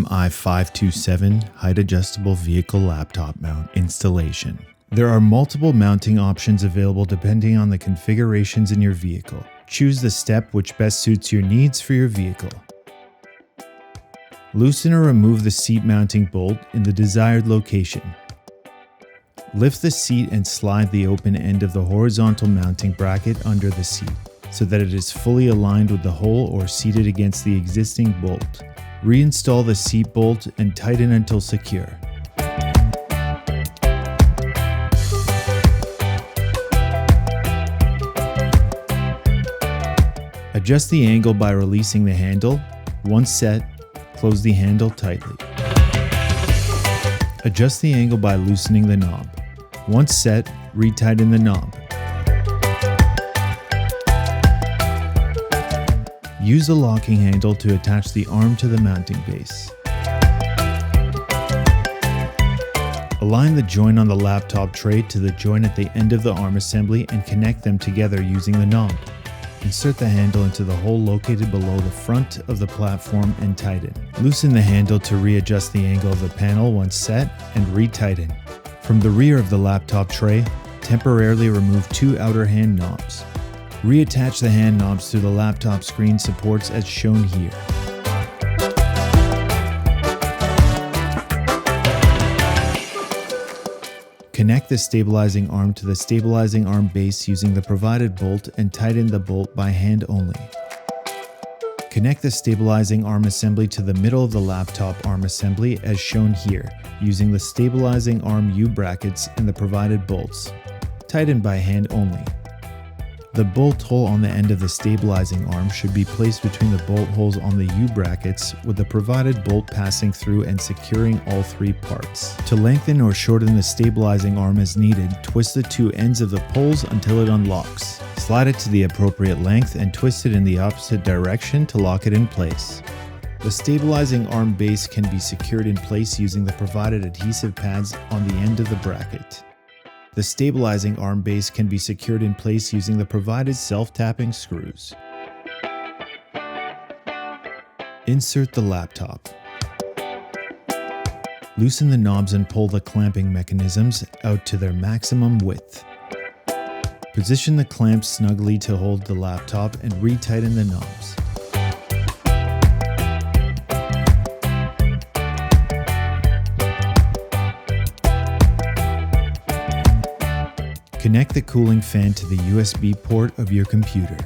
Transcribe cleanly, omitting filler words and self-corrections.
MI-527 height adjustable vehicle laptop mount installation. There are multiple mounting options available depending on the configurations in your vehicle. Choose the step which best suits your needs for your vehicle. Loosen or remove the seat mounting bolt in the desired location. Lift the seat and slide the open end of the horizontal mounting bracket under the seat so that it is fully aligned with the hole or seated against the existing bolt. Reinstall the seat bolt and tighten until secure. Adjust the angle by releasing the handle. Once set, close the handle tightly. Adjust the angle by loosening the knob. Once set, retighten the knob. Use the locking handle to attach the arm to the mounting base. Align the joint on the laptop tray to the joint at the end of the arm assembly and connect them together using the knob. Insert the handle into the hole located below the front of the platform and tighten. Loosen the handle to readjust the angle of the panel once set and retighten. From the rear of the laptop tray, temporarily remove two outer hand knobs. Reattach the hand knobs to the laptop screen supports as shown here. Connect the stabilizing arm to the stabilizing arm base using the provided bolt and tighten the bolt by hand only. Connect the stabilizing arm assembly to the middle of the laptop arm assembly as shown here using the stabilizing arm U-brackets and the provided bolts. Tighten by hand only. The bolt hole on the end of the stabilizing arm should be placed between the bolt holes on the U-brackets with the provided bolt passing through and securing all three parts. To lengthen or shorten the stabilizing arm as needed, twist the two ends of the poles until it unlocks. Slide it to the appropriate length and twist it in the opposite direction to lock it in place. The stabilizing arm base can be secured in place using the provided adhesive pads on the end of the bracket. The stabilizing arm base can be secured in place using the provided self-tapping screws. Insert the laptop. Loosen the knobs and pull the clamping mechanisms out to their maximum width. Position the clamps snugly to hold the laptop and retighten the knobs. Connect the cooling fan to the USB port of your computer.